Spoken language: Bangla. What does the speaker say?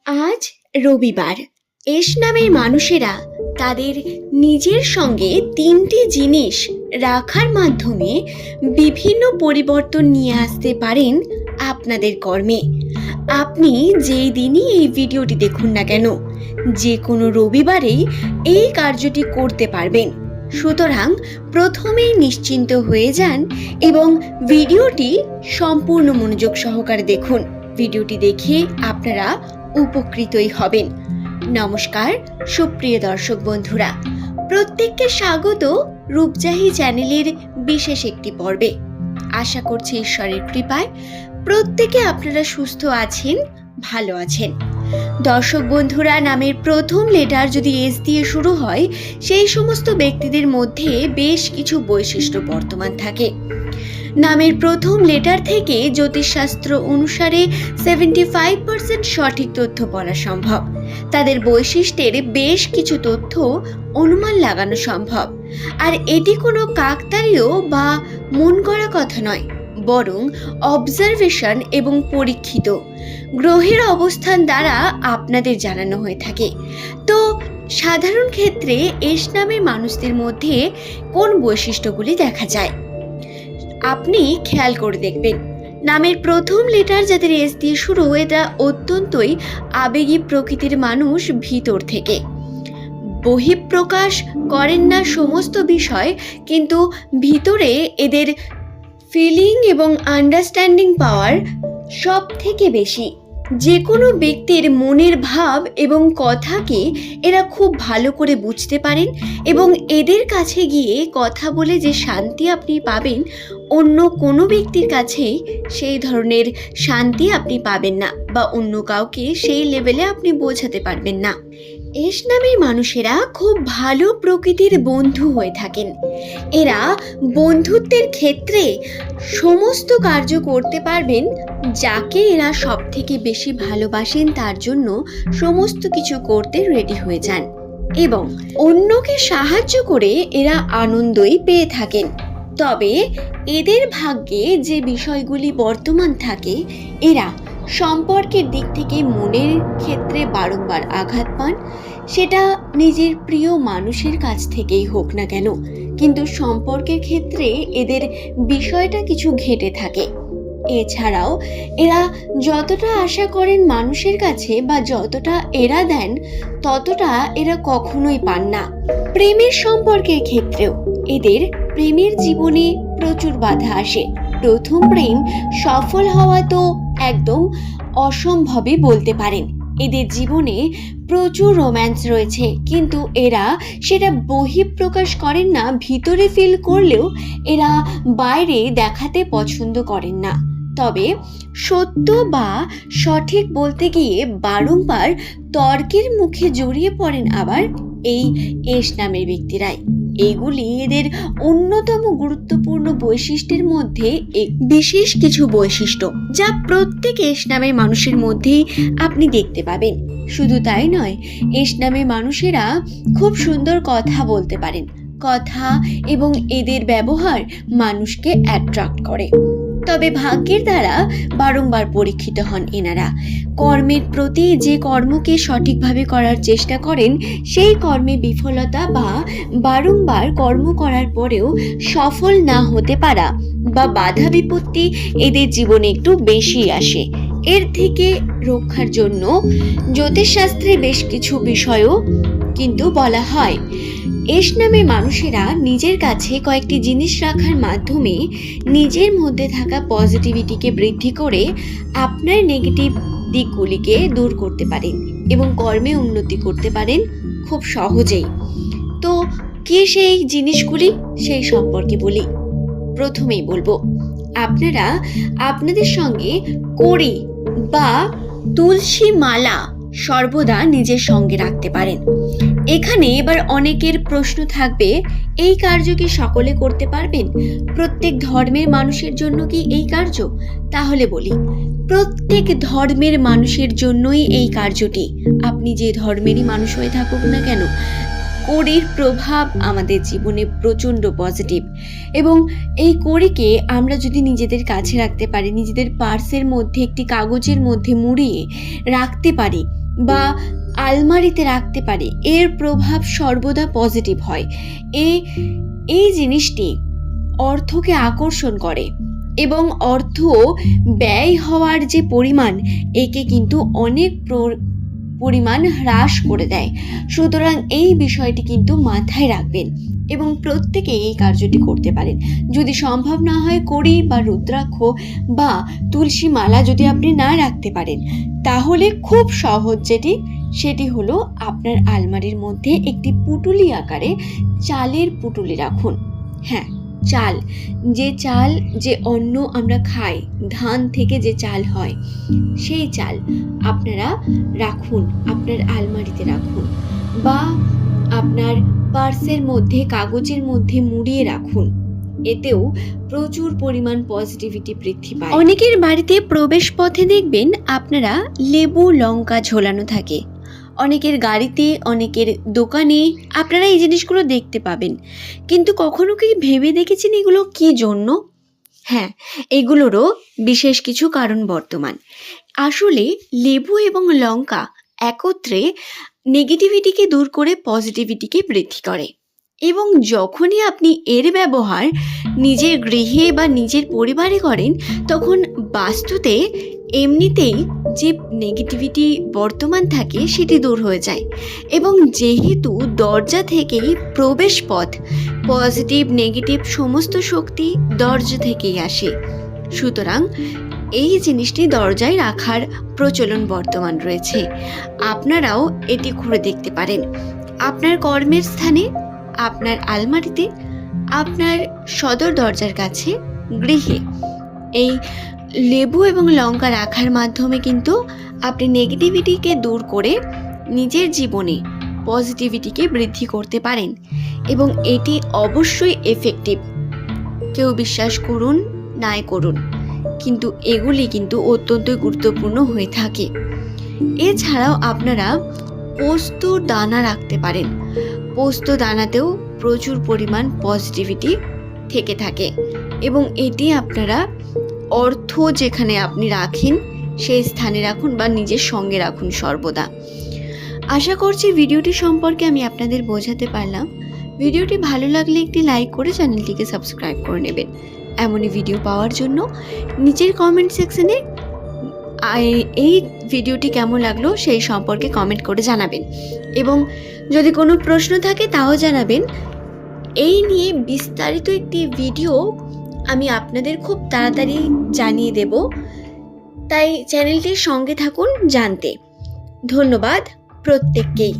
আজ রবিবার। এস নামের মানুষেরা তাদের নিজের সঙ্গে তিনটি জিনিস রাখার মাধ্যমে বিভিন্ন পরিবর্তন নিয়ে আসতে পারেন আপনাদের কর্মে। আপনি যেই দিনই এই ভিডিওটি দেখুন না কেন, যে কোনো রবিবারেই এই কার্যটি করতে পারবেন। সুতরাং প্রথমেই নিশ্চিন্ত হয়ে যান এবং ভিডিওটি সম্পূর্ণ মনোযোগ সহকারে দেখুন। ভিডিওটি দেখে আপনারা উপকৃতই হবেন। নমস্কার সুপ্রিয় দর্শক বন্ধুরা, প্রত্যেককে স্বাগত রূপজাহি চ্যানেলের বিশেষ একটি পর্বে। আশা করছি ঈশ্বরের কৃপায় প্রত্যেকে আপনারা সুস্থ আছেন, ভালো আছেন। দর্শক বন্ধুরা, নামের প্রথম লেটার যদি এস দিয়ে শুরু হয়, সেই সমস্ত ব্যক্তিদের মধ্যে বেশ কিছু বৈশিষ্ট্য বর্তমান থাকে। নামের প্রথম লেটার থেকে জ্যোতিষশাস্ত্র অনুসারে 75% সঠিক তথ্য বলা সম্ভব। তাদের বৈশিষ্ট্যের বেশ কিছু তথ্য অনুমান লাগানো সম্ভব। আর এটি কোনো কাকতালীয় বা মন গড়া কথা নয়, বরং অবজারভেশন এবং পরীক্ষিত গ্রহের অবস্থান দ্বারা আপনাদের জানানো হয়ে থাকে। তো সাধারণ ক্ষেত্রে এস নামের মানুষদের মধ্যে কোন বৈশিষ্ট্যগুলি দেখা যায় আপনি খেয়াল করে দেখবেন। নামের প্রথম লেটার যাদের এস দিয়ে শুরু, এটা অত্যন্তই আবেগী প্রকৃতির মানুষ। ভিতর থেকে বহিঃপ্রকাশ করেন না সমস্ত বিষয়, কিন্তু ভিতরে এদের ফিলিং এবং আন্ডারস্ট্যান্ডিং পাওয়ার সব থেকে বেশি। যে কোনো ব্যক্তির মনের ভাব এবং কথাকে এরা খুব ভালো করে বুঝতে পারেন এবং এদের কাছে গিয়ে কথা বলে যে শান্তি আপনি পাবেন, অন্য কোনো ব্যক্তির কাছেই সেই ধরনের শান্তি আপনি পাবেন না, বা অন্য কাউকে সেই লেভেলে আপনি বোঝাতে পারবেন না। এস নামের মানুষেরা খুব ভালো প্রকৃতির বন্ধু হয়ে থাকেন। এরা বন্ধুত্বের ক্ষেত্রে সমস্ত কার্য করতে পারবেন। যাকে এরা সব থেকে বেশি ভালোবাসেন তার জন্য সমস্ত কিছু করতে রেডি হয়ে যান এবং অন্যকে সাহায্য করে এরা আনন্দই পেয়ে থাকেন। তবে এদের ভাগ্যে যে বিষয়গুলি বর্তমান থাকে, এরা সম্পর্কের দিক থেকে মনের ক্ষেত্রে বারংবার আঘাত পান। সেটা নিজের প্রিয় মানুষের কাছ থেকেই হোক না কেন, কিন্তু সম্পর্কের ক্ষেত্রে এদের বিষয়টা কিছু ঘেটে থাকে। এছাড়াও এরা যতটা আশা করেন মানুষের কাছে বা যতটা এরা দেন, ততটা এরা কখনোই পান না। প্রেমের সম্পর্কের ক্ষেত্রেও এদের প্রেমের জীবনে প্রচুর বাধা আসে। প্রথম প্রেম সফল হওয়া তো একদম অসম্ভবই বলতে পারেন। এদের জীবনে প্রচুর রোম্যান্স রয়েছে, কিন্তু এরা সেটা বহিঃপ্রকাশ করেন না। ভিতরে ফিল করলেও এরা বাইরে দেখাতে পছন্দ করেন না। তবে সত্য বা সঠিক বলতে গিয়ে বারংবার তর্কের মুখে জড়িয়ে পড়েন আবার এই এস নামের ব্যক্তিরাই। এগুলি এদের অন্যতম গুরুত্বপূর্ণ বৈশিষ্ট্যের মধ্যে বিশেষ কিছু বৈশিষ্ট্য, যা প্রত্যেক এস নামের মানুষের মধ্যেই আপনি দেখতে পাবেন। শুধু তাই নয়, এস নামের মানুষেরা খুব সুন্দর কথা বলতে পারেন। কথা এবং এদের ব্যবহার মানুষকে অ্যাট্রাক্ট করে। তবে ভাগ্যের দ্বারা বারংবার পরীক্ষিত হন এনারা। কর্মের প্রতি যে কর্মকে সঠিকভাবে করার চেষ্টা করেন, সেই কর্মে বিফলতা বা বারংবার কর্ম করার পরেও সফল না হতে পারা বা বাধা বিপত্তি এদের জীবনে একটু বেশি আসে। এর থেকে রক্ষার জন্য জ্যোতিষশাস্ত্রে বেশ কিছু বিষয়ও কিন্তু বলা হয়। এস নামের মানুষেরা নিজের কাছে কয়েকটি জিনিস রাখার মাধ্যমে নিজের মধ্যে থাকা পজিটিভিটিকে বৃদ্ধি করে আপনার নেগেটিভ দিকগুলিকে দূর করতে পারেন এবং কর্মে উন্নতি করতে পারেন খুব সহজেই। তো কি সেই জিনিসগুলি, সেই সম্পর্কে বলি। প্রথমেই বলবো, আপনারা আপনাদের সঙ্গে কড়ি বা তুলসী মালা সর্বদা নিজের সঙ্গে রাখতে পারেন। এখানে এবার অনেকের প্রশ্ন থাকবে, এই কার্য কি সকলে করতে পারবেন? প্রত্যেক ধর্মের মানুষের জন্য কি এই কার্য? তাহলে বলি, প্রত্যেক ধর্মের মানুষের জন্যই এই কার্যটি। আপনি যে ধর্মেরই মানুষ হয়ে থাকুক না কেন, কড়ির প্রভাব আমাদের জীবনে প্রচণ্ড পজিটিভ, এবং এই কড়িকে আমরা যদি নিজেদের কাছে রাখতে পারি, নিজেদের পার্সের মধ্যে একটি কাগজের মধ্যে মুড়িয়ে রাখতে পারি বা আলমারিতে রাখতে পারি, এর প্রভাব সর্বদা পজিটিভ হয়। এই জিনিসটি অর্থকে আকর্ষণ করে এবং অর্থ ব্যয় হওয়ার যে পরিমাণ, একে কিন্তু অনেক পরিমাণ হ্রাস করে দেয়। সুতরাং এই বিষয়টি কিন্তু মাথায় রাখবেন এবং প্রত্যেকে এই কার্যটি করতে পারেন। যদি সম্ভব না হয় কড়ি বা রুদ্রাক্ষ বা তুলসী মালা যদি আপনি না রাখতে পারেন, তাহলে খুব সহজ সেটি হলো আপনার আলমারির মধ্যে একটি পুটুলি আকারে চালের পুটুলি রাখুন। হ্যাঁ, চাল, যে অন্ন আমরা খাই, ধান থেকে যে চাল হয়, সেই চাল আপনারা রাখুন, আপনার আলমারিতে রাখুন বা আপনার পার্সের মধ্যে কাগজের মধ্যে মুড়িয়ে রাখুন। এতেও প্রচুর পরিমাণ পজিটিভিটি বৃদ্ধি পায়। অনেকের বাড়িতে প্রবেশ পথে দেখবেন আপনারা লেবু লঙ্কা ঝোলানো থাকে, অনেকের গাড়িতে, অনেকের দোকানে আপনারা এই জিনিসগুলো দেখতে পাবেন। কিন্তু কখনো কি ভেবে দেখেছেন এগুলো কি জন্য? হ্যাঁ, এগুলোরও বিশেষ কিছু কারণ বর্তমান। আসলে লেবু এবং লঙ্কা একত্রে নেগেটিভিটিকে দূর করে পজিটিভিটিকে বৃদ্ধি করে, এবং যখনই আপনি এর ব্যবহার নিজের গৃহে বা নিজের পরিবারে করেন, তখন বাস্তুতে এমনিতেই যে নেগেটিভিটি বর্তমান থাকে সেটি দূর হয়ে যায়। এবং যেহেতু দরজা থেকেই প্রবেশ পথ, পজিটিভ নেগেটিভ সমস্ত শক্তি দরজা থেকেই আসে, সুতরাং এই জিনিসটি দরজায় রাখার প্রচলন বর্তমান রয়েছে। আপনারাও এটি করে দেখতে পারেন আপনার কর্মের স্থানে, আপনার আলমারিতে, আপনার সদর দরজার কাছে, গৃহে। এই লেবু এবং লঙ্কা রাখার মাধ্যমে কিন্তু আপনি নেগেটিভিটিকে দূর করে নিজের জীবনে পজিটিভিটিকে বৃদ্ধি করতে পারেন, এবং এটি অবশ্যই এফেক্টিভ। কেউ বিশ্বাস করুন নাই করুন, কিন্তু এগুলি কিন্তু অত্যন্ত গুরুত্বপূর্ণ হয়ে থাকে। এছাড়াও আপনারা পোস্ত দানা রাখতে পারেন। পোস্ত দানাতেও প্রচুর পরিমাণ পজিটিভিটি থেকে থাকে, এবং এটি আপনারা অর্থ যেখানে আপনি রাখেন সেই স্থানে রাখুন বা নিজের সঙ্গে রাখুন সর্বদা। আশা করছি ভিডিওটি সম্পর্কে আমি আপনাদের বোঝাতে পারলাম। ভিডিওটি ভালো লাগলে একটি লাইক করে চ্যানেলটিকে সাবস্ক্রাইব করে নেবেন। এমনই ভিডিও পাওয়ার জন্য নিচের কমেন্ট সেকশনে এই ভিডিওটি কেমন লাগলো সেই সম্পর্কে কমেন্ট করে জানাবেন, এবং যদি কোনো প্রশ্ন থাকে তাও জানাবেন। এই নিয়ে বিস্তারিত একটি ভিডিও আমি আপনাদের খুব তাড়াতাড়ি জানিয়ে দেব, তাই চ্যানেলটির সঙ্গে থাকুন জানতে। ধন্যবাদ প্রত্যেককেই।